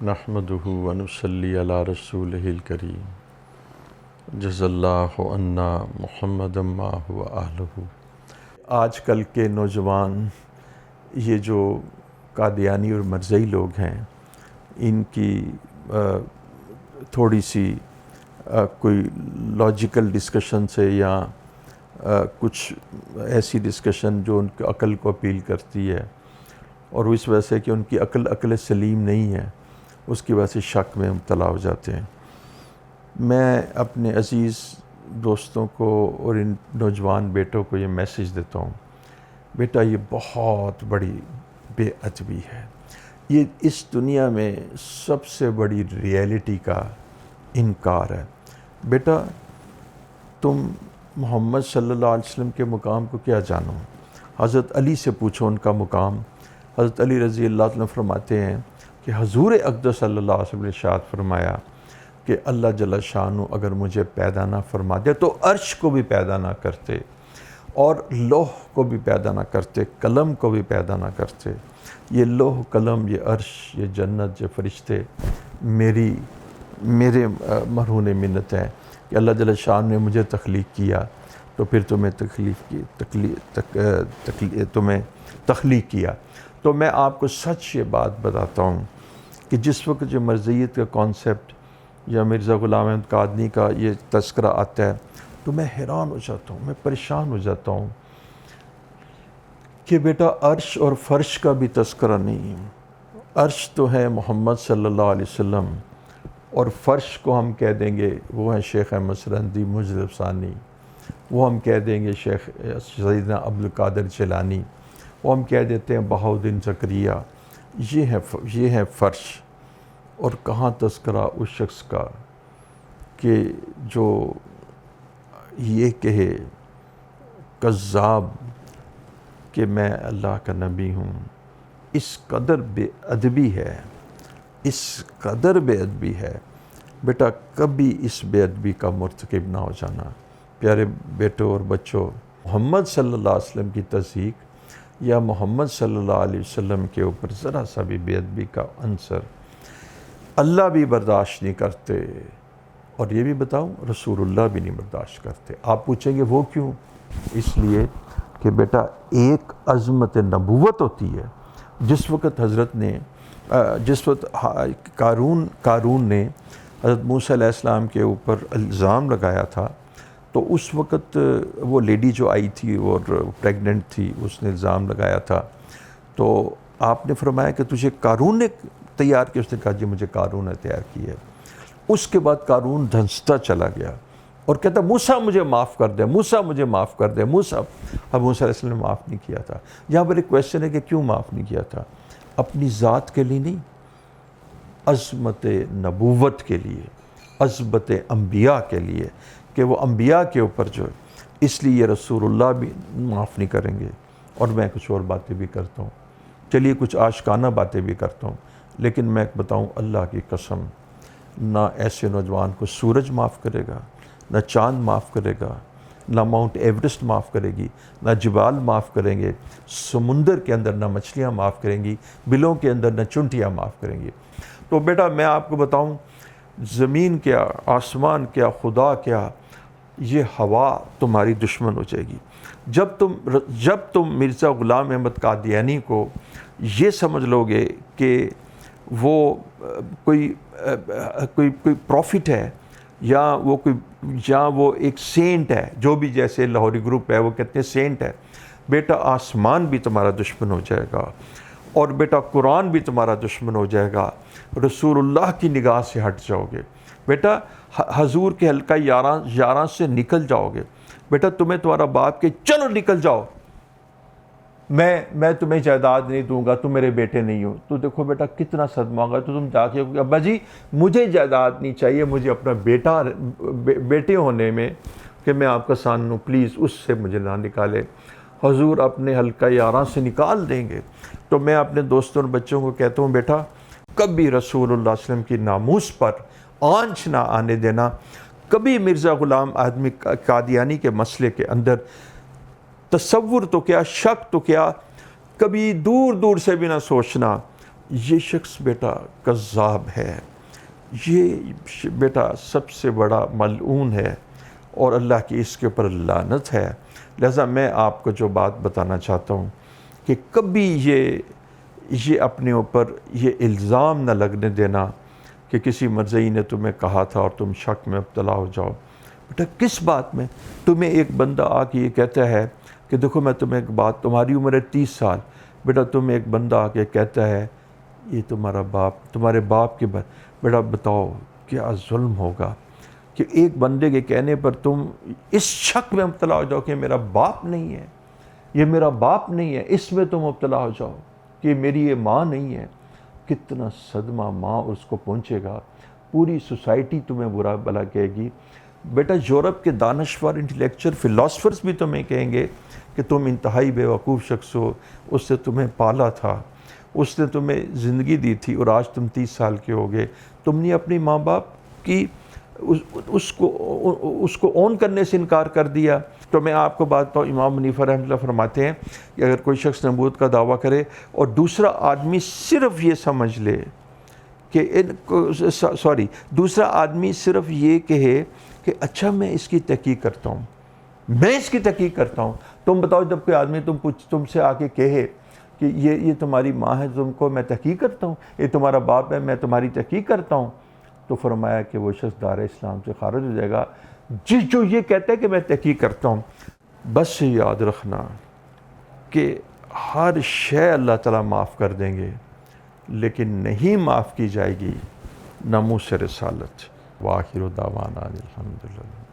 نحمدہ ونصلی علی رسولہ الکریم جزا اللہ عنا محمد ما هو اہلہ۔ آج کل کے نوجوان یہ جو قادیانی اور مرزئی لوگ ہیں، ان کی تھوڑی سی کوئی لاجیکل ڈسکشن سے یا کچھ ایسی ڈسکشن جو ان کی عقل کو اپیل کرتی ہے، اور اس وجہ سے کہ ان کی عقل سلیم نہیں ہے، اس کی وجہ سے شک میں مبتلا ہو جاتے ہیں۔ میں اپنے عزیز دوستوں کو اور ان نوجوان بیٹوں کو یہ میسیج دیتا ہوں، بیٹا یہ بہت بڑی بے ادبی ہے، یہ اس دنیا میں سب سے بڑی ریئلٹی کا انکار ہے۔ بیٹا تم محمد صلی اللہ علیہ وسلم کے مقام کو کیا جانو؟ حضرت علی سے پوچھو ان کا مقام۔ حضرت علی رضی اللہ عنہ فرماتے ہیں کہ حضور اقدس صلی اللہ علیہ وسلم نے ارشاد فرمایا کہ اللہ جل شانہ اگر مجھے پیدا نہ فرما دے تو عرش کو بھی پیدا نہ کرتے، اور لوح کو بھی پیدا نہ کرتے، قلم کو بھی پیدا نہ کرتے۔ یہ لوح، قلم، یہ عرش، یہ جنت، یہ فرشتے میرے مرہون منت ہے کہ اللہ جل شانہ نے مجھے تخلیق کیا، تو پھر تمہیں تخلیق کیا۔ تو میں آپ کو سچ یہ بات بتاتا ہوں کہ جس وقت جو مرزیت کا کانسیپٹ یا مرزا غلام احمد قادنی کا یہ تذکرہ آتا ہے تو میں حیران ہو جاتا ہوں، میں پریشان ہو جاتا ہوں کہ بیٹا عرش اور فرش کا بھی تذکرہ نہیں ہے۔ عرش تو ہے محمد صلی اللہ علیہ وسلم، اور فرش کو ہم کہہ دیں گے وہ ہیں شیخ احمد سرہندی مجدد ثانی، وہ ہم کہہ دیں گے شیخ سیدنا عبدالقادر جیلانی، وہ ہم کہہ دیتے ہیں بہاؤالدین زکریا۔ یہ ہے فرش، اور کہاں تذکرہ اس شخص کا کہ جو یہ کہے کذاب کہ میں اللہ کا نبی ہوں۔ اس قدر بے ادبی ہے، اس قدر بے ادبی ہے۔ بیٹا کبھی اس بے ادبی کا مرتکب نہ ہو جانا۔ پیارے بیٹوں اور بچوں، محمد صلی اللہ علیہ وسلم کی تصدیق یا محمد صلی اللہ علیہ وسلم کے اوپر ذرا سا بھی بے ادبی کا عنصر اللہ بھی برداشت نہیں کرتے، اور یہ بھی بتاؤں رسول اللہ بھی نہیں برداشت کرتے۔ آپ پوچھیں گے وہ کیوں؟ اس لیے کہ بیٹا ایک عظمت نبوت ہوتی ہے۔ جس وقت قارون نے حضرت موسیٰ علیہ السلام کے اوپر الزام لگایا تھا، تو اس وقت وہ لیڈی جو آئی تھی اور پریگننٹ تھی، اس نے الزام لگایا تھا، تو آپ نے فرمایا کہ تجھے قارون نے تیار کیا؟ اس نے کہا جی مجھے قارون نے تیار کی ہے۔ اس کے بعد قارون دھنستا چلا گیا اور کہتا موسیٰ مجھے معاف کر دے، موسیٰ مجھے معاف کر دے، موسیٰ۔ اب موسیٰ علیہ السلام نے معاف نہیں کیا تھا۔ یہاں پر ایک کویسچن ہے کہ کیوں معاف نہیں کیا تھا؟ اپنی ذات کے لیے نہیں، عظمت نبوت کے لیے، عظمت انبیاء کے لیے، کہ وہ انبیاء کے اوپر جو ہے، اس لیے رسول اللہ بھی معاف نہیں کریں گے۔ اور میں کچھ اور باتیں بھی کرتا ہوں، چلیے کچھ عاشقانہ باتیں بھی کرتا ہوں، لیکن میں بتاؤں اللہ کی قسم، نہ ایسے نوجوان کو سورج معاف کرے گا، نہ چاند معاف کرے گا، نہ ماؤنٹ ایوریسٹ معاف کرے گی، نہ جبال معاف کریں گے، سمندر کے اندر نہ مچھلیاں معاف کریں گی، بلوں کے اندر نہ چنٹیاں معاف کریں گی۔ تو بیٹا میں آپ کو بتاؤں، زمین کیا، آسمان کیا، خدا کیا، یہ ہوا تمہاری دشمن ہو جائے گی۔ جب تم مرزا غلام احمد قادیانی کو یہ سمجھ لو گے کہ وہ کوئی پروفٹ ہے، یا وہ ایک سینٹ ہے، جو بھی جیسے لاہوری گروپ ہے وہ کہتے ہیں سینٹ ہے، بیٹا آسمان بھی تمہارا دشمن ہو جائے گا، اور بیٹا قرآن بھی تمہارا دشمن ہو جائے گا، رسول اللہ کی نگاہ سے ہٹ جاؤ گے، بیٹا حضور کے حلقہ یاراں سے نکل جاؤ گے، بیٹا تمہیں تمہارا باپ کہ چلو نکل جاؤ، میں تمہیں جائیداد نہیں دوں گا، تم میرے بیٹے نہیں ہو، تو دیکھو بیٹا کتنا صدمہ ہوگا۔ تو تم جا کے ابا جی مجھے جائیداد نہیں چاہیے، مجھے اپنا بیٹے ہونے میں کہ میں آپ کا سان ہوں، پلیز اس سے مجھے نہ نکالے۔ حضور اپنے حلقہ یاراں سے نکال دیں گے۔ تو میں اپنے دوستوں اور بچوں کو کہتا ہوں بیٹا کبھی رسول اللہ صلی اللہ علیہ وسلم کی ناموس پر آنچ نہ آنے دینا، کبھی مرزا غلام احمد قادیانی کے مسئلے کے اندر تصور تو کیا، شک تو کیا، کبھی دور دور سے بھی نہ سوچنا یہ شخص بیٹا کذاب ہے، یہ بیٹا سب سے بڑا ملعون ہے اور اللہ کی اس کے اوپر لعنت ہے۔ لہذا میں آپ کو جو بات بتانا چاہتا ہوں کہ کبھی یہ اپنے اوپر یہ الزام نہ لگنے دینا کہ کسی مرضی نے تمہیں کہا تھا اور تم شک میں مبتلا ہو جاؤ۔ بیٹا کس بات میں؟ تمہیں ایک بندہ آ کے یہ کہتا ہے کہ دیکھو میں تمہیں ایک بات، تمہاری عمر ہے 30 سال، بیٹا تمہیں ایک بندہ آ کے کہتا ہے یہ تمہارا باپ، تمہارے باپ کے بیٹا بتاؤ کیا ظلم ہوگا کہ ایک بندے کے کہنے پر تم اس شک میں مبتلا ہو جاؤ کہ میرا باپ نہیں ہے، یہ میرا باپ نہیں ہے، اس میں تم مبتلا ہو جاؤ کہ میری یہ ماں نہیں ہے۔ کتنا صدمہ ماں اس کو پہنچے گا، پوری سوسائٹی تمہیں برا بلا کہے گی۔ بیٹا یورپ کے دانشور انٹلیکچوئل فلاسفرز بھی تمہیں کہیں گے کہ تم انتہائی بے وقوف شخص ہو، اس نے تمہیں پالا تھا، اس نے تمہیں زندگی دی تھی اور آج تم 30 سال کے ہو گئے، تم نے اپنی ماں باپ کی اس کو اون کرنے سے انکار کر دیا۔ تو میں آپ کو بات بتاؤں، امام حنیفہ رحمۃ اللہ فرماتے ہیں کہ اگر کوئی شخص نبوت کا دعویٰ کرے اور دوسرا آدمی صرف یہ سمجھ لے کہ دوسرا آدمی صرف یہ کہے کہ اچھا میں اس کی تحقیق کرتا ہوں، میں اس کی تحقیق کرتا ہوں، تم بتاؤ جب کوئی آدمی تم سے آ کے کہے کہ یہ تمہاری ماں ہے، تم کو میں تحقیق کرتا ہوں، یہ تمہارا باپ ہے میں تمہاری تحقیق کرتا ہوں، تو فرمایا کہ وہ شخص دار اسلام سے خارج ہو جائے گا جو یہ کہتا ہے کہ میں تحقیق کرتا ہوں۔ بس یاد رکھنا کہ ہر شے اللہ تعالیٰ معاف کر دیں گے، لیکن نہیں معاف کی جائے گی ناموس رسالت۔ وآخر دعوانا الحمدللہ۔